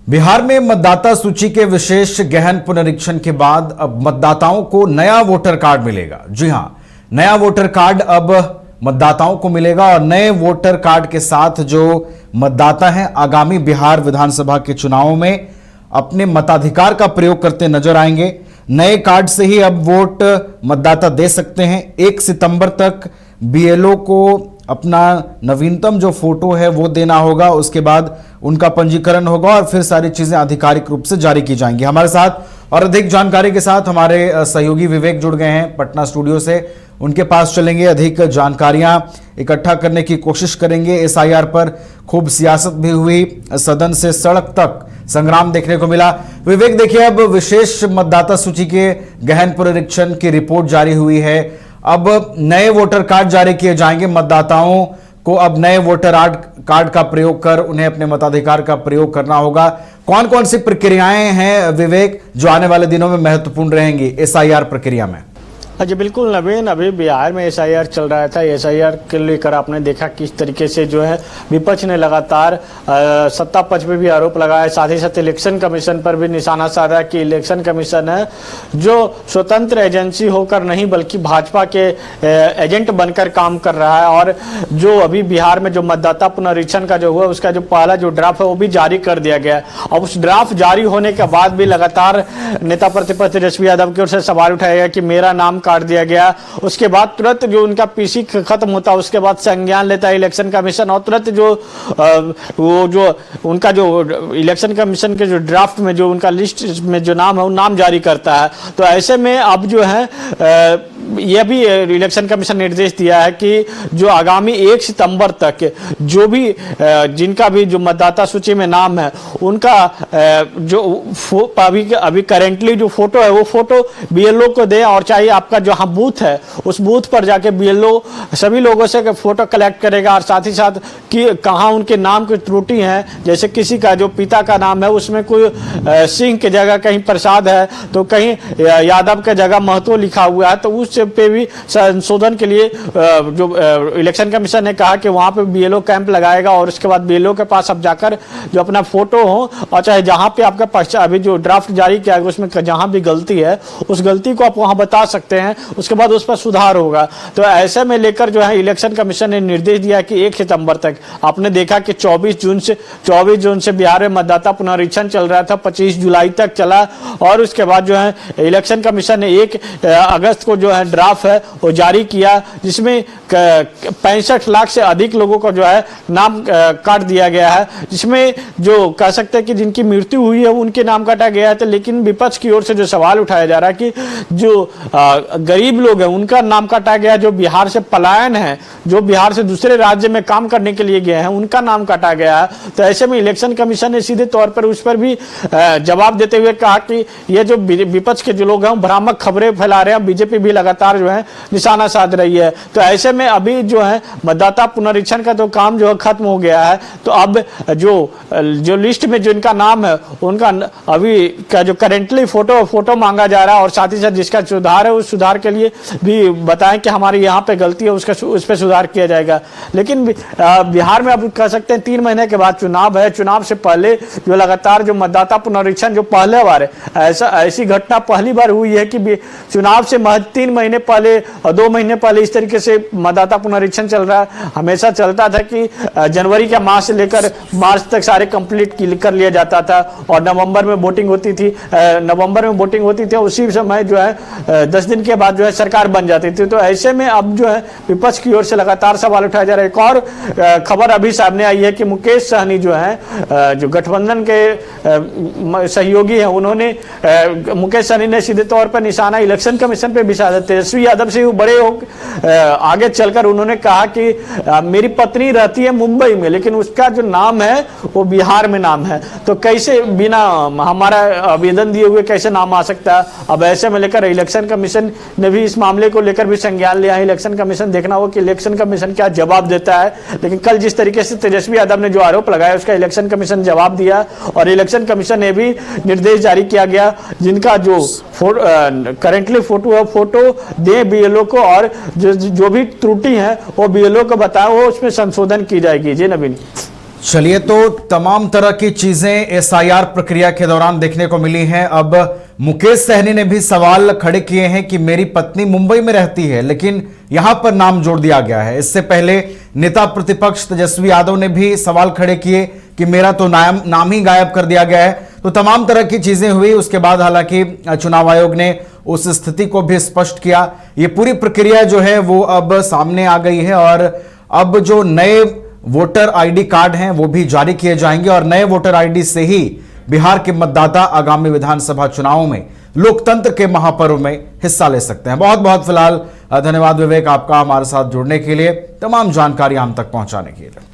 बिहार में मतदाता सूची के विशेष गहन पुनरीक्षण के बाद अब मतदाताओं को नया वोटर कार्ड मिलेगा। जी हां, नया वोटर कार्ड अब मतदाताओं को मिलेगा और नए वोटर कार्ड के साथ जो मतदाता हैं आगामी बिहार विधानसभा के चुनावों में अपने मताधिकार का प्रयोग करते नजर आएंगे। नए कार्ड से ही अब वोट मतदाता दे सकते हैं। 1 सितंबर तक बीएलओ को अपना नवीनतम जो फोटो है वो देना होगा, उसके बाद उनका पंजीकरण होगा और फिर सारी चीजें आधिकारिक रूप से जारी की जाएंगी। हमारे साथ और अधिक जानकारी के साथ हमारे सहयोगी विवेक जुड़ गए हैं पटना स्टूडियो से। उनके पास चलेंगे, अधिक जानकारियां इकट्ठा करने की कोशिश करेंगे। एसआईआर पर खूब सियासत भी हुई, सदन से सड़क तक संग्राम देखने को मिला। विवेक, देखिए, अब विशेष मतदाता सूची के गहन पुनरीक्षण की रिपोर्ट जारी हुई है। अब नए वोटर कार्ड जारी किए जाएंगे। मतदाताओं को अब नए वोटर कार्ड का प्रयोग कर उन्हें अपने मताधिकार का प्रयोग करना होगा। कौन कौन सी प्रक्रियाएं हैं विवेक जो आने वाले दिनों में महत्वपूर्ण रहेंगी एसआईआर प्रक्रिया में? जी बिल्कुल नवीन, अभी बिहार में एसआईआर चल रहा था। एसआईआर के लेकर आपने देखा किस तरीके से जो है विपक्ष ने लगातार सत्ता पक्ष पे भी आरोप लगाया, साथ ही साथ इलेक्शन कमीशन पर भी निशाना साधा कि इलेक्शन कमीशन है जो स्वतंत्र एजेंसी होकर नहीं बल्कि भाजपा के एजेंट बनकर काम कर रहा है। और जो अभी बिहार में जो मतदाता पुनरीक्षण का जो हुआ उसका जो पहला जो ड्राफ्ट है वो भी जारी कर दिया गया। अब उस ड्राफ्ट जारी होने के बाद भी लगातार नेता प्रतिपक्ष तेजस्वी यादव की ओर से सवाल उठाया गया कि मेरा नाम काट दिया गया। उसके बाद तुरंत जो उनका पीसी खत्म होता, उसके बाद संज्ञान लेता है इलेक्शन कमीशन और तुरंत जो वो जो उनका जो इलेक्शन कमीशन के जो ड्राफ्ट में जो उनका लिस्ट में जो नाम है वो नाम जारी करता है। तो ऐसे में अब जो है यह भी इलेक्शन कमीशन ने निर्देश दिया है कि जो आगामी 1 सितंबर तक जो भी जिनका भी जो मतदाता सूची में नाम है उनका जो अभी करेंटली जो फोटो है वो फोटो बीएलओ को दे और चाहिए आपका जो बूथ है उस बूथ पर जाके बीएलओ सभी लोगों से फोटो कलेक्ट करेगा और साथ ही साथ कि कहाँ उनके नाम की त्रुटि है, जैसे किसी का जो पिता का नाम है उसमें कोई सिंह की जगह कहीं प्रसाद है तो कहीं यादव की जगह महतो लिखा हुआ है, तो उस पे भी संशोधन के लिए जो इलेक्शन कमीशन ने कहा कि वहां पे बीएलओ कैंप लगाएगा और उसके बाद बीएलओ के पास अब जाकर जो अपना फोटो हो और चाहे जहां पे आपका पहचान अभी जो ड्राफ्ट जारी किया गया उसमें जहां भी गलती है उस गलती को आप वहां बता सकते हैं, उसके बाद उस पर सुधार होगा। तो ऐसे में लेकर जो है इलेक्शन कमीशन ने निर्देश दिया कि 1 सितंबर तक, आपने देखा कि 24 जून से बिहार में मतदाता पुनरीक्षण चल रहा था, 25 जुलाई तक चला और उसके बाद जो है इलेक्शन कमीशन ने 1 अगस्त को जो है ड्राफ्ट है वो जारी किया जिसमें 65 लाख से अधिक लोगों को जो है नाम काट दिया गया है, जिसमें जो कह सकते हैं कि जिनकी मृत्यु हुई है उनके नाम काटा गया है। तो लेकिन विपक्ष की ओर से जो सवाल उठाया जा रहा है कि जो गरीब लोग हैं उनका नाम काटा गया, जो बिहार से पलायन है, जो बिहार से दूसरे राज्य में काम करने के लिए गए हैं उनका नाम काटा गया है। तो ऐसे में इलेक्शन कमीशन ने सीधे तौर पर उस पर भी जवाब देते हुए कहा कि ये जो विपक्ष के जो लोग हैं भ्रामक खबरें फैला रहे हैं, बीजेपी भी लगातार जो है निशाना साध रही है। तो ऐसे में अभी जो है मतदाता पुनरीक्षण का तो काम जो है खत्म हो गया है। तो अब जो लिस्ट में जिनका नाम है उनका अभी का जो करेंटली फोटो मांगा जा रहा है और साथ ही साथ जिसका सुधार है उस सुधार के लिए भी बताएं कि हमारी यहाँ पे गलती है उस पर सुधार किया जाएगा। लेकिन बिहार में अब कह सकते हैं 3 महीने के बाद चुनाव है। चुनाव से पहले जो लगातार जो मतदाता पुनरीक्षण जो पहले बार है, ऐसी घटना पहली बार हुई है कि चुनाव से महज 3 महीने पहले और 2 महीने पहले इस तरीके से मतदाता पुनरीक्षण चल रहा है। हमेशा चलता था कि जनवरी के माह से लेकर मार्च तक सारे कंप्लीट कर लिया जाता था और नवंबर में वोटिंग होती थी, उसी समय जो है 10 दिन के बाद जो है सरकार बन जाती थी। तो ऐसे में अब जो है विपक्ष की ओर से लगातार सवाल उठाया जा रहा है। एक और खबर अभी सामने आई है कि मुकेश सहनी जो है जो गठबंधन के सहयोगी हैं उन्होंने मुकेश सहनी ने सीधे तौर पर निशाना इलेक्शन कमीशन पे भी साधा। तेजस्वी यादव से बड़े आगे चलकर उन्होंने कहा कि मेरी पत्नी रहती है मुंबई में लेकिन उसका जो नाम है वो बिहार में नाम है, तो कैसे बिना हमारा आवेदन दिए हुए कैसे नाम आ सकता है। अब ऐसे में लेकर इलेक्शन कमीशन ने भी इस मामले को लेकर भी संज्ञान लिया है। इलेक्शन कमीशन देखना होगा कि इलेक्शन कमीशन क्या जवाब देता है। लेकिन कल जिस तरीके से तेजस्वी यादव ने जो आरोप लगाया उसका इलेक्शन कमीशन जवाब दिया और इलेक्शन कमीशन ने भी निर्देश जारी किया गया जिनका जो करेंटली फोटो दे बीएलओ को और जो भी त्रुटि है वो बीएलओ को बताए, वो उसमें संशोधन की जाएगी। जी नवीन। चलिए, तो तमाम तरह की चीजें एसआईआर प्रक्रिया के दौरान देखने को मिली हैं। अब मुकेश सहनी ने भी सवाल खड़े किए हैं कि मेरी पत्नी मुंबई में रहती है, लेकिन यहां पर नाम जोड़ दिया गया है। इससे पहले नेता प्रतिपक्ष तेजस्वी यादव ने भी सवाल खड़े किए कि मेरा तो नाम ही गायब कर दिया गया है। तो तमाम तरह की चीजें हुई। उसके बाद हालांकि चुनाव आयोग ने उस स्थिति को भी स्पष्ट किया। ये पूरी प्रक्रिया जो है वो अब सामने आ गई है और अब जो नए वोटर आईडी कार्ड हैं वो भी जारी किए जाएंगे और नए वोटर आईडी से ही बिहार के मतदाता आगामी विधानसभा चुनावों में लोकतंत्र के महापर्व में हिस्सा ले सकते हैं। बहुत बहुत फिलहाल धन्यवाद विवेक आपका हमारे साथ जुड़ने के लिए, तमाम जानकारी हम तक पहुंचाने के लिए।